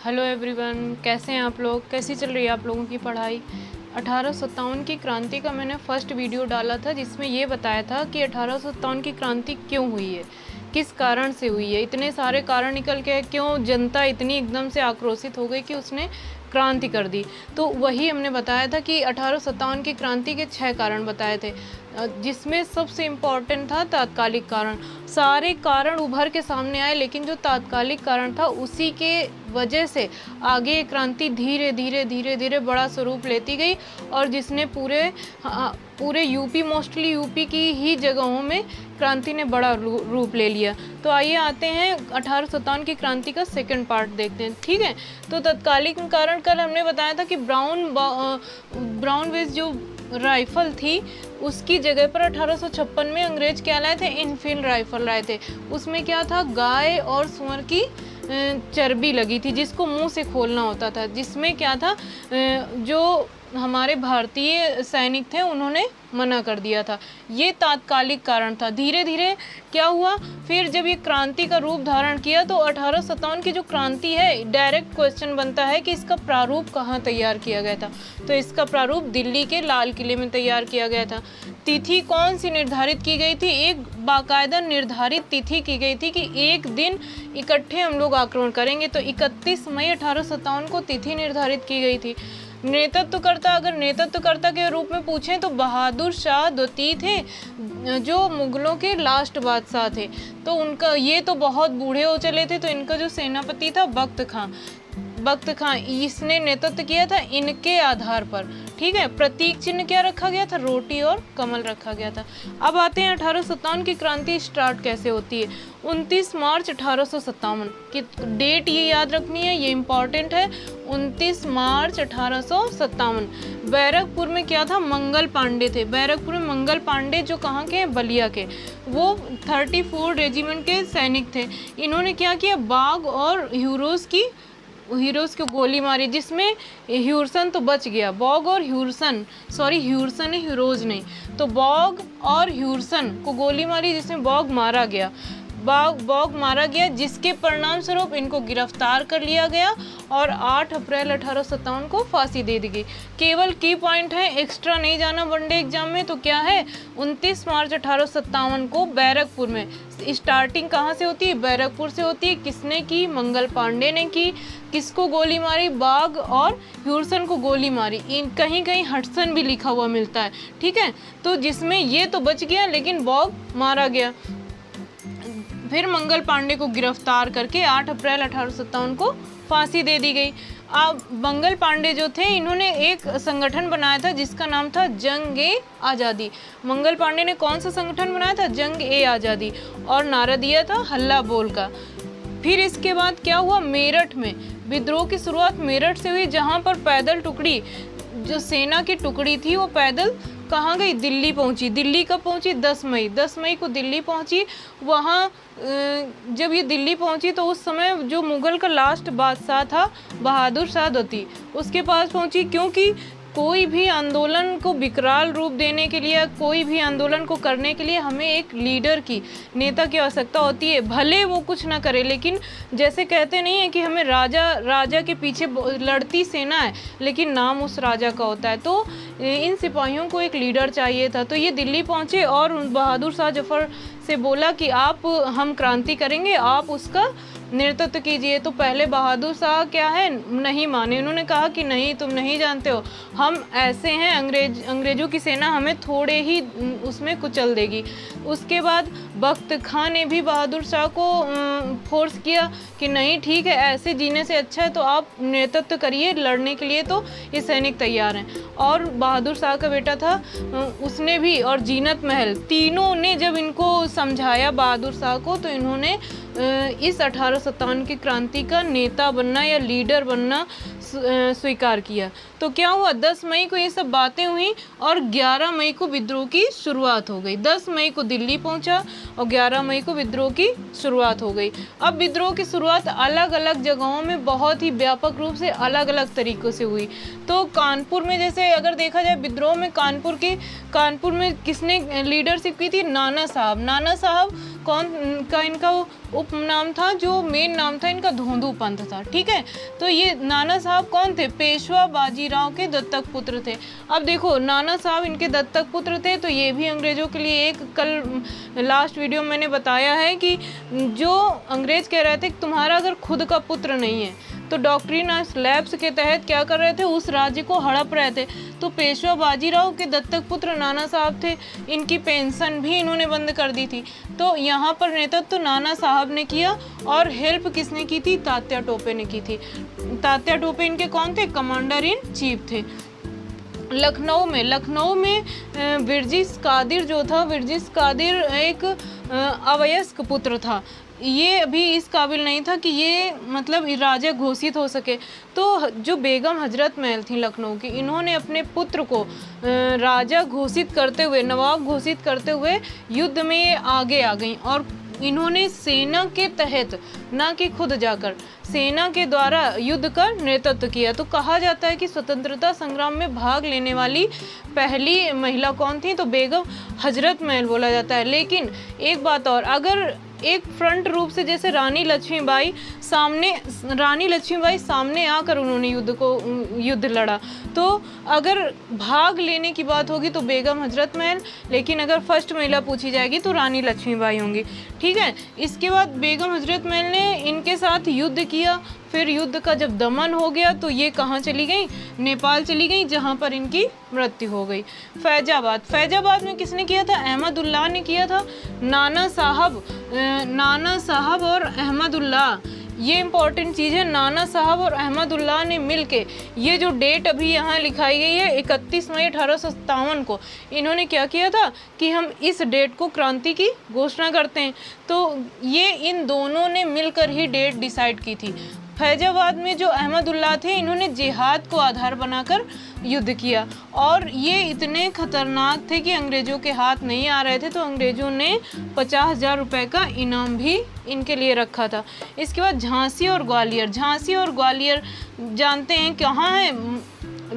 Hello everyone, कैसे हैं आप लोग? कैसी चल रही है आप लोगों की पढ़ाई? 1857 की क्रांति का मैंने फर्स्ट वीडियो डाला था जिसमें ये बताया था कि 1857 की क्रांति क्यों हुई है, किस कारण से हुई है। इतने सारे कारण निकल के क्यों जनता इतनी एकदम से आक्रोशित हो गई कि उसने क्रांति कर दी। तो वही हमने बताया था कि 1857 की क्रांति के 6 कारण बताए थे, जिसमें सबसे इम्पॉर्टेंट था तात्कालिक कारण। सारे कारण उभर के सामने आए, लेकिन जो तात्कालिक कारण था उसी के वजह से आगे क्रांति धीरे धीरे धीरे धीरे बड़ा स्वरूप लेती गई और जिसने पूरे यूपी, मोस्टली यूपी की ही जगहों में क्रांति ने बड़ा रूप ले लिया। तो आइए आते हैं 1857 की क्रांति का सेकंड पार्ट देखते हैं, ठीक है। तो तत्कालिक कारण कल हमने बताया था कि ब्राउन वेज जो राइफल थी उसकी जगह पर 1856 में अंग्रेज क्या लाए थे? इनफील्ड राइफल लाए थे। उसमें क्या था? गाय और सूअर की चर्बी लगी थी जिसको मुंह से खोलना होता था, जिसमें क्या था, जो हमारे भारतीय सैनिक थे उन्होंने मना कर दिया था। ये तात्कालिक कारण था। धीरे धीरे क्या हुआ, फिर जब ये क्रांति का रूप धारण किया तो 1857 की जो क्रांति है, डायरेक्ट क्वेश्चन बनता है कि इसका प्रारूप कहाँ तैयार किया गया था। तो इसका प्रारूप दिल्ली के लाल किले में तैयार किया गया था। तिथि कौन सी निर्धारित की गई थी? एक बाकायदा निर्धारित तिथि की गई थी कि एक दिन इकट्ठे हम लोग आक्रमण करेंगे। तो 31 मई 1857 को तिथि निर्धारित की गई थी। नेतृत्वकर्ता, अगर नेतृत्वकर्ता के रूप में पूछें तो बहादुर शाह द्वितीय थे, जो मुगलों के लास्ट बादशाह थे। तो उनका ये तो बहुत बूढ़े हो चले थे, तो इनका जो सेनापति था बख्त खां, इसने नेतृत्व किया था इनके आधार पर, ठीक है। प्रतीक चिन्ह क्या रखा गया था? रोटी और कमल रखा गया था। अब आते हैं 1857 की क्रांति स्टार्ट कैसे होती है। 29 मार्च 1857 की डेट ये याद रखनी है, ये इम्पॉर्टेंट है। 29 मार्च 1857 बैरकपुर में क्या था? मंगल पांडे थे। बैरकपुर में मंगल पांडे जो कहाँ के हैं? बलिया के। वो 34 रेजिमेंट के सैनिक थे। इन्होंने क्या किया? बाघ और हीरोज को गोली मारी, जिसमें ह्यूरसन तो बच गया। बॉग और ह्यूरसन, सॉरी ह्यूरसन है, हीरोज नहीं। तो बॉग और ह्यूरसन को गोली मारी जिसमें बॉग मारा गया, बॉग मारा गया, जिसके परिणाम स्वरूप इनको गिरफ्तार कर लिया गया और 8 अप्रैल 1857 को फांसी दे दी गई। केवल की पॉइंट है, एक्स्ट्रा नहीं जाना वनडे एग्जाम में, तो क्या है? 29 मार्च 1857 को बैरकपुर में स्टार्टिंग कहाँ से होती है? बैरकपुर से होती है। किसने की? मंगल पांडे ने की। किसको गोली मारी? बाघ और ह्यूरसन को गोली मारी। कहीं कहीं हटसन भी लिखा हुआ मिलता है, ठीक है। तो जिसमें ये तो बच गया, लेकिन बॉग मारा गया। फिर मंगल पांडे को गिरफ्तार करके 8 अप्रैल 1857 को फांसी दे दी गई। अब मंगल पांडे जो थे, इन्होंने एक संगठन बनाया था जिसका नाम था जंग-ए-आज़ादी। मंगल पांडे ने कौन सा संगठन बनाया था? जंग-ए-आज़ादी, और नारा दिया था हल्ला बोल का। फिर इसके बाद क्या हुआ? मेरठ में विद्रोह की शुरुआत मेरठ से हुई, जहां पर पैदल टुकड़ी, जो सेना की टुकड़ी थी, वो पैदल कहाँ गई? दिल्ली पहुंची। दिल्ली कब पहुंची? 10 मई को दिल्ली पहुंची। वहाँ जब ये दिल्ली पहुंची तो उस समय जो मुगल का लास्ट बादशाह था बहादुर शाह द्वितीय, उसके पास पहुंची, क्योंकि कोई भी आंदोलन को विकराल रूप देने के लिए, कोई भी आंदोलन को करने के लिए हमें एक लीडर की, नेता की आवश्यकता होती है। भले वो कुछ ना करे, लेकिन जैसे कहते नहीं है कि हमें राजा के पीछे लड़ती सेना है, लेकिन नाम उस राजा का होता है। तो इन सिपाहियों को एक लीडर चाहिए था। तो ये दिल्ली पहुंचे और बहादुर शाह जफर से बोला कि हम क्रांति करेंगे, आप उसका नेतृत्व कीजिए। तो पहले बहादुर शाह क्या है, नहीं माने। उन्होंने कहा कि नहीं, तुम नहीं जानते हो, हम ऐसे हैं, अंग्रेजों की सेना हमें थोड़े ही उसमें कुचल देगी। उसके बाद बख्त खां ने भी बहादुर शाह को फोर्स किया कि नहीं, ठीक है, ऐसे जीने से अच्छा है तो आप नेतृत्व करिए, लड़ने के लिए तो ये सैनिक तैयार हैं। और बहादुर शाह का बेटा था, उसने भी, और जीनत महल, तीनों ने जब इनको समझाया बहादुर शाह को, तो इन्होंने इस 1857 की क्रांति का नेता बनना या लीडर बनना स्वीकार किया। तो क्या हुआ, 10 मई को ये सब बातें हुई और 11 मई को विद्रोह की शुरुआत हो गई। 10 मई को दिल्ली पहुंचा और 11 मई को विद्रोह की शुरुआत हो गई। अब विद्रोह की शुरुआत अलग अलग जगहों में बहुत ही व्यापक रूप से अलग अलग तरीकों से हुई। तो कानपुर में जैसे अगर देखा जाए विद्रोह में कानपुर में किसने लीडरशिप की थी, नाना साहब। नाना साहब कौन का इनका उपनाम था, जो मेन नाम था इनका धोंधू पंथ था, ठीक है। तो ये नाना साहब कौन थे, पेशवा बाजीराव के दत्तक पुत्र थे। अब देखो नाना साहब इनके दत्तक पुत्र थे, तो ये भी अंग्रेजों के लिए एक, कल लास्ट वीडियो में मैंने बताया है कि जो अंग्रेज कह रहे थे कि तुम्हारा अगर खुद का पुत्र नहीं है, तो डॉक्ट्रिन ऑफ लैप्स के तहत क्या कर रहे थे, उस राज्य को हड़प रहे थे। तो पेशवा बाजीराव के दत्तक पुत्र नाना साहब थे, इनकी पेंशन भी इन्होंने बंद कर दी थी। तो यहाँ पर नेतृत्व तो नाना साहब ने किया और हेल्प किसने की थी, तात्या टोपे ने की थी। तात्या टोपे इनके कौन थे, कमांडर इन चीफ थे। लखनऊ में विरजिस कादिर जो था, विरजिस कादिर एक अवयस्क पुत्र था। ये अभी इस काबिल नहीं था कि ये मतलब राजा घोषित हो सके। तो जो बेगम हजरत महल थी लखनऊ की, इन्होंने अपने पुत्र को राजा घोषित करते हुए, नवाब घोषित करते हुए युद्ध में आगे आ गई और इन्होंने सेना के तहत, ना कि खुद जाकर, सेना के द्वारा युद्ध का नेतृत्व किया। तो कहा जाता है कि स्वतंत्रता संग्राम में भाग लेने वाली पहली महिला कौन थी, तो बेगम हजरत महल बोला जाता है। लेकिन एक बात और, अगर एक फ्रंट रूप से जैसे रानी लक्ष्मीबाई सामने आकर उन्होंने युद्ध लड़ा, तो अगर भाग लेने की बात होगी तो बेगम हजरत महल, लेकिन अगर फर्स्ट महिला पूछी जाएगी तो रानी लक्ष्मीबाई होंगी, ठीक है। इसके बाद बेगम हजरत महल ने इनके साथ युद्ध किया। फिर युद्ध का जब दमन हो गया तो ये कहाँ चली गई, नेपाल चली गई, जहाँ पर इनकी मृत्यु हो गई। फैजाबाद में किसने किया था, अहमदुल्लाह ने किया था। नाना साहब और अहमदुल्लाह, ये इंपॉर्टेंट चीज़ है। नाना साहब और अहमदुल्लाह ने मिलके, ये जो डेट अभी यहाँ लिखाई गई है 31 मई 1857 को, इन्होंने क्या किया था कि हम इस डेट को क्रांति की घोषणा करते हैं। तो ये इन दोनों ने मिलकर ही डेट डिसाइड की थी। फैजाबाद में जो अहमदुल्लाह थे, इन्होंने जिहाद को आधार बनाकर युद्ध किया और ये इतने खतरनाक थे कि अंग्रेज़ों के हाथ नहीं आ रहे थे। तो अंग्रेज़ों ने 50,000 रुपये का इनाम भी इनके लिए रखा था। इसके बाद झांसी और ग्वालियर जानते हैं कहाँ है,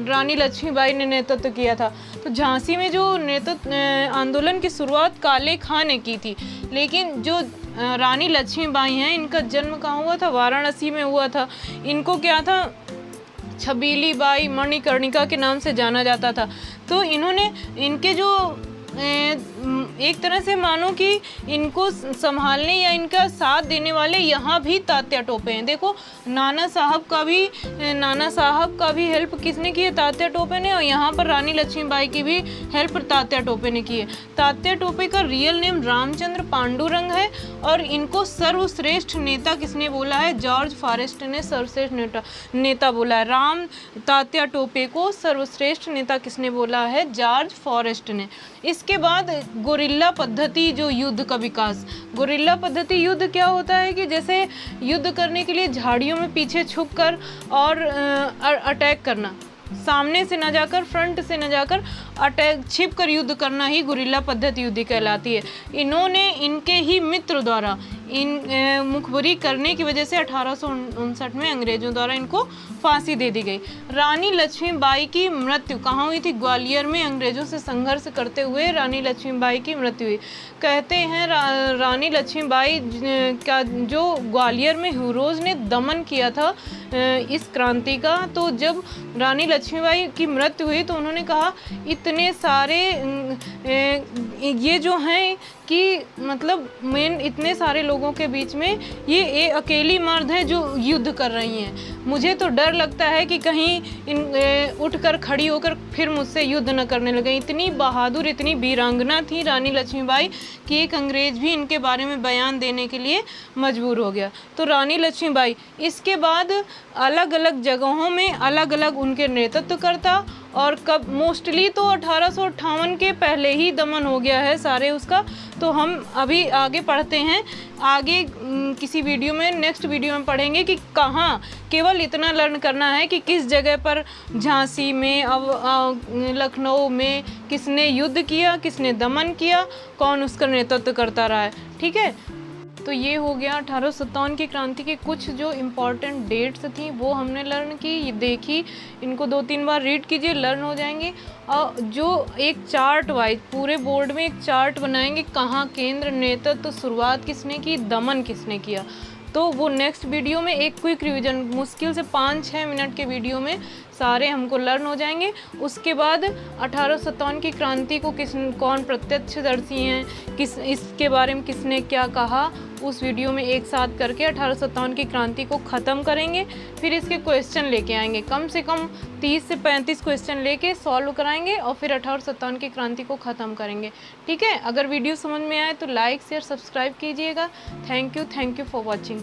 रानी लक्ष्मीबाई ने नेतृत्व किया था। तो झांसी में जो नेतृत्व आंदोलन की शुरुआत काले खां ने की थी, लेकिन जो रानी लक्ष्मीबाई हैं, इनका जन्म कहाँ हुआ था, वाराणसी में हुआ था। इनको क्या था, छबीली बाई मणिकर्णिका के नाम से जाना जाता था। तो इन्होंने, इनके जो एक तरह से मानो कि इनको संभालने या इनका साथ देने वाले यहाँ भी तात्या टोपे हैं। देखो नाना साहब का भी हेल्प किसने की है, तात्या टोपे ने, और यहाँ पर रानी लक्ष्मीबाई की भी हेल्प तात्या टोपे ने की है। तात्या टोपे का रियल नेम रामचंद्र पांडुरंग है और इनको सर्वश्रेष्ठ नेता किसने बोला है, जॉर्ज फॉरेस्ट ने सर्वश्रेष्ठ नेता बोला है। तात्या टोपे को सर्वश्रेष्ठ नेता किसने बोला है, जॉर्ज फॉरेस्ट ने। इसके बाद गोरिल्ला पद्धति, जो युद्ध का विकास। गोरिल्ला पद्धति युद्ध क्या होता है कि जैसे युद्ध करने के लिए झाड़ियों में पीछे छुपकर और अटैक करना, सामने से न जाकर, फ्रंट से न जाकर, छिप कर युद्ध करना ही गुरिल्ला पद्धति युद्ध कहलाती है। इन्होंने इनके ही मित्र द्वारा मुखबरी करने की वजह से 1859 में अंग्रेजों द्वारा इनको फांसी दे दी गई। रानी लक्ष्मीबाई की मृत्यु कहाँ हुई थी, ग्वालियर में। अंग्रेजों से संघर्ष करते हुए रानी लक्ष्मीबाई की मृत्यु हुई। कहते हैं रानी लक्ष्मीबाई का जो ग्वालियर में हीरोज ने दमन किया था इस क्रांति का, तो जब रानी लक्ष्मीबाई की मृत्यु हुई तो उन्होंने कहा इतने सारे ये जो हैं कि मतलब मेन इतने सारे लोगों के बीच में ये अकेली मर्द है जो युद्ध कर रही हैं। मुझे तो डर लगता है कि कहीं उठकर खड़ी होकर फिर मुझसे युद्ध न करने लगे। इतनी बहादुर, इतनी वीरांगना थी रानी लक्ष्मीबाई कि एक अंग्रेज भी इनके बारे में बयान देने के लिए मजबूर हो गया। तो रानी लक्ष्मीबाई, इसके बाद अलग अलग जगहों में अलग अलग उनके नेतृत्व करता और कब मोस्टली तो 1858 के पहले ही दमन हो गया है सारे उसका। तो हम अभी आगे पढ़ते हैं, आगे किसी वीडियो में, नेक्स्ट वीडियो में पढ़ेंगे कि कहाँ, केवल इतना लर्न करना है कि किस जगह पर झांसी में, लखनऊ में किसने युद्ध किया, किसने दमन किया, कौन उसका नेतृत्व करता रहा है। ठीक है, तो ये हो गया 1857 की क्रांति के कुछ जो इम्पोर्टेंट डेट्स थी वो हमने लर्न की, देखी। इनको 2-3 बार रीड कीजिए, लर्न हो जाएंगे। और जो एक चार्ट वाइज पूरे बोर्ड में एक चार्ट बनाएंगे, कहाँ केंद्र, नेतृत्व, शुरुआत किसने की, दमन किसने किया, तो वो नेक्स्ट वीडियो में एक क्विक रिवीजन मुश्किल से 5-6 मिनट के वीडियो में सारे हमको लर्न हो जाएंगे। उसके बाद 1857 की क्रांति को कौन प्रत्यक्षदर्शी हैं, इसके बारे में किसने क्या कहा, उस वीडियो में एक साथ करके 1857 की क्रांति को ख़त्म करेंगे। फिर इसके क्वेश्चन लेके आएंगे, कम से कम 30 से 35 क्वेश्चन लेके सॉल्व कराएंगे और फिर 1857 की क्रांति को ख़त्म करेंगे। ठीक है, अगर वीडियो समझ में आए तो लाइक शेयर सब्सक्राइब कीजिएगा। Thank you for watching.